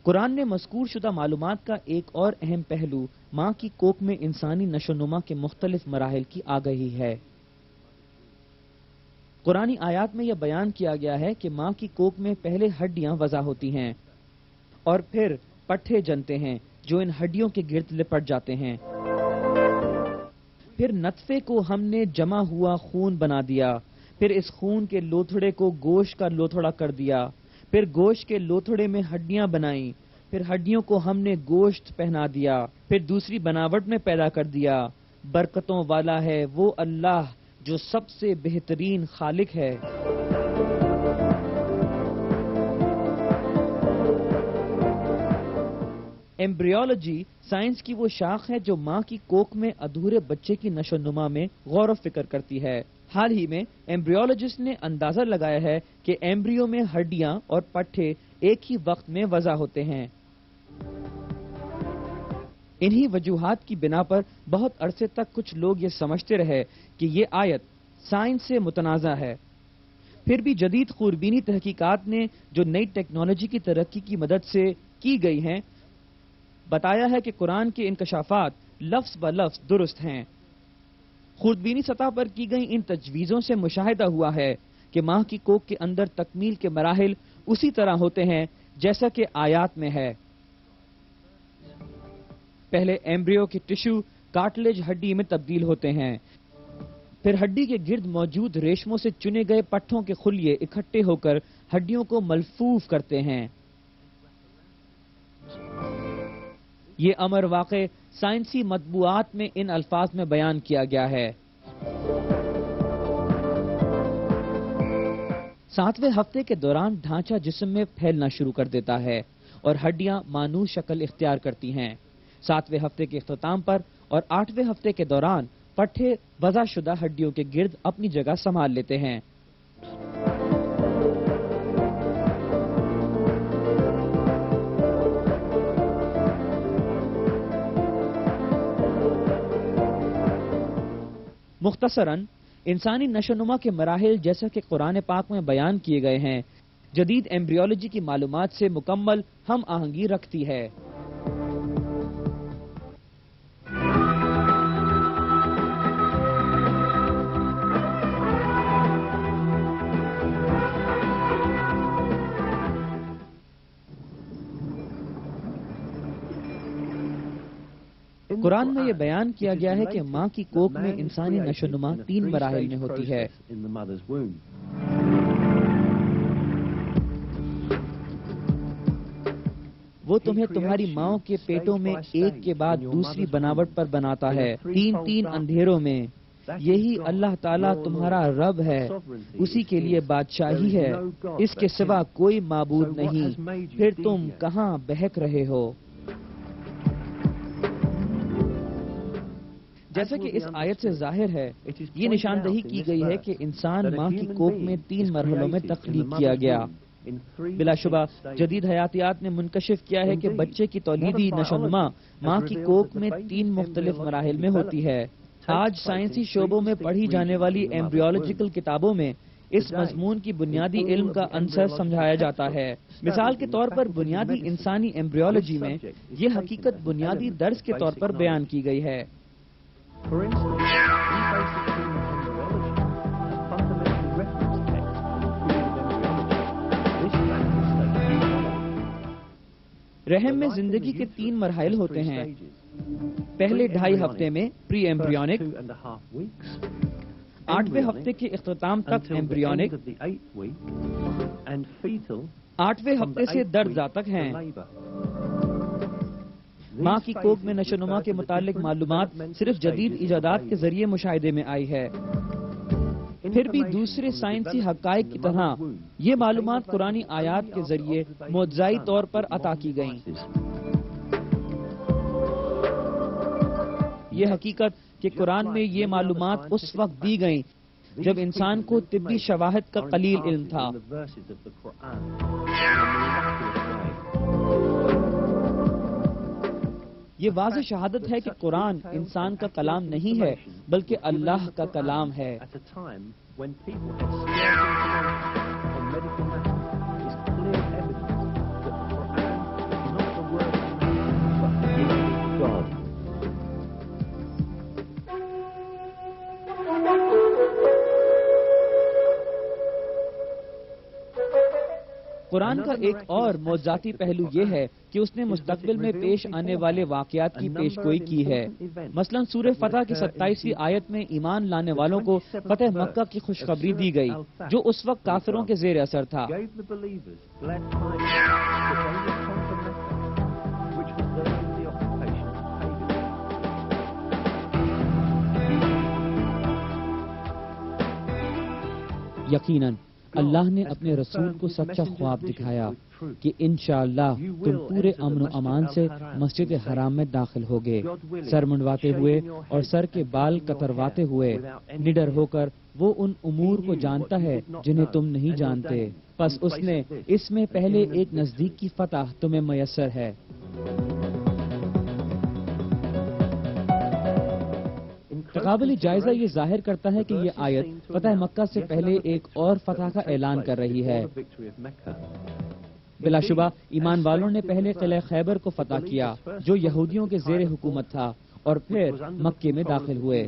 قرآن میں مذکور شدہ معلومات کا ایک اور اہم پہلو ماں کی کوکھ میں انسانی نشو و نما کے مختلف مراحل کی آگہی ہے۔ قرآنی آیات میں یہ بیان کیا گیا ہے کہ ماں کی کوکھ میں پہلے ہڈیاں وضع ہوتی ہیں اور پھر پٹھے جنتے ہیں جو ان ہڈیوں کے گرد لپٹ جاتے ہیں۔ پھر نطفے کو ہم نے جمع ہوا خون بنا دیا، پھر اس خون کے لوتھڑے کو گوشت کا لوتھڑا کر دیا، پھر گوشت کے لوتھڑے میں ہڈیاں بنائیں، پھر ہڈیوں کو ہم نے گوشت پہنا دیا، پھر دوسری بناوٹ میں پیدا کر دیا۔ برکتوں والا ہے وہ اللہ جو سب سے بہترین خالق ہے۔ ایمبریولوجی سائنس کی وہ شاخ ہے جو ماں کی کوکھ میں ادھورے بچے کی نشو و نما میں غور و فکر کرتی ہے۔ حال ہی میں ایمبریولوجسٹ نے اندازہ لگایا ہے کہ ایمبریو میں ہڈیاں اور پٹھے ایک ہی وقت میں وضع ہوتے ہیں۔ انہی وجوہات کی بنا پر بہت عرصے تک کچھ لوگ یہ سمجھتے رہے کہ یہ آیت سائنس سے متنازع ہے۔ پھر بھی جدید خوربینی تحقیقات نے جو نئی ٹیکنالوجی کی ترقی کی مدد سے کی گئی ہیں بتایا ہے کہ قرآن کے انکشافات لفظ ب لفظ درست ہیں۔ خوردبینی سطح پر کی گئی ان تجویزوں سے مشاہدہ ہوا ہے کہ ماں کی کوکھ کے اندر تکمیل کے مراحل اسی طرح ہوتے ہیں جیسا کہ آیات میں ہے۔ پہلے ایمبریو کے ٹشو کارٹلیج ہڈی میں تبدیل ہوتے ہیں، پھر ہڈی کے گرد موجود ریشموں سے چنے گئے پٹھوں کے خلیے اکٹھے ہو کر ہڈیوں کو ملفوف کرتے ہیں۔ یہ امر واقع سائنسی مطبوعات میں ان الفاظ میں بیان کیا گیا ہے۔ 7ویں ہفتے کے دوران ڈھانچہ جسم میں پھیلنا شروع کر دیتا ہے اور ہڈیاں مانوس شکل اختیار کرتی ہیں۔ 7ویں ہفتے کے اختتام پر اور 8ویں ہفتے کے دوران پٹھے وضع شدہ ہڈیوں کے گرد اپنی جگہ سنبھال لیتے ہیں۔ مختصراً انسانی نشو و نما کے مراحل جیسا کہ قرآن پاک میں بیان کیے گئے ہیں جدید ایمبریولوجی کی معلومات سے مکمل ہم آہنگی رکھتی ہے۔ قرآن میں یہ بیان کیا گیا ہے کہ ماں کی کوکھ میں انسانی نشو و نما 3 مراحل میں ہوتی ہے۔ وہ تمہیں تمہاری ماں کے پیٹوں میں ایک کے بعد دوسری بناوٹ پر بناتا ہے، 3 اندھیروں میں۔ یہی اللہ تعالیٰ تمہارا رب ہے، اسی کے لیے بادشاہی ہے، اس کے سوا کوئی معبود نہیں، پھر تم کہاں بہک رہے ہو؟ جیسا کہ اس آیت سے ظاہر ہے، یہ نشاندہی کی گئی ہے کہ انسان ماں کی کوکھ میں 3 مرحلوں میں تخلیق کیا گیا۔ بلا شبہ جدید حیاتیات نے منکشف کیا ہے کہ بچے کی تولیدی نشو و نما ماں کی کوکھ میں 3 مختلف مراحل میں ہوتی ہے۔ آج سائنسی شعبوں میں پڑھی جانے والی ایمبریولوجیکل کتابوں میں اس مضمون کی بنیادی علم کا عنصر سمجھایا جاتا ہے۔ مثال کے طور پر بنیادی انسانی ایمبریولوجی میں یہ حقیقت بنیادی درس کے طور پر بیان کی گئی ہے۔ For instance, in basic human embryology, a fundamental reference text included embryology. This practice رحم میں زندگی کے 3 مراحل ہوتے ہیں۔ پہلے 2.5 ہفتے میں پری ایمبریونک، 8ویں ہفتے کے اختتام تک ایمبریونک، 8ویں ہفتے سے درزا تک ہیں۔ ماں کی کوکھ میں نشو و نما کے متعلق معلومات صرف جدید ایجادات کے ذریعے مشاہدے میں آئی ہے۔ پھر بھی دوسرے سائنسی حقائق کی طرح یہ معلومات قرآنی آیات کے ذریعے معجزائی طور پر عطا کی گئیں۔ یہ حقیقت کہ قرآن میں یہ معلومات اس وقت دی گئیں جب انسان کو طبی شواہد کا قلیل علم تھا۔ یہ واضح شہادت ہے کہ قرآن انسان کا کلام نہیں ہے بلکہ اللہ کا کلام ہے۔ قرآن کا ایک اور معجزاتی پہلو یہ ہے کہ اس نے مستقبل میں پیش آنے والے واقعات کی پیشگوئی کی ہے۔ مثلا سورہ فتح کی 27ویں آیت میں ایمان لانے والوں کو فتح مکہ کی خوشخبری دی گئی جو اس وقت کافروں کے زیر اثر تھا۔ یقیناً اللہ نے اپنے رسول کو سچا خواب دکھایا کہ انشاءاللہ تم پورے امن و امان سے مسجد حرام میں داخل ہوگے، سر منڈواتے ہوئے اور سر کے بال کترواتے ہوئے، نڈر ہو کر۔ وہ ان امور کو جانتا ہے جنہیں تم نہیں جانتے، پس اس نے اس میں پہلے ایک نزدیک کی فتح تمہیں میسر ہے۔ تقابلی جائزہ یہ ظاہر کرتا ہے کہ یہ آیت فتح مکہ سے پہلے ایک اور فتح کا اعلان کر رہی ہے۔ بلا شبہ ایمان والوں نے پہلے قلعہ خیبر کو فتح کیا جو یہودیوں کے زیر حکومت تھا، اور پھر مکے میں داخل ہوئے۔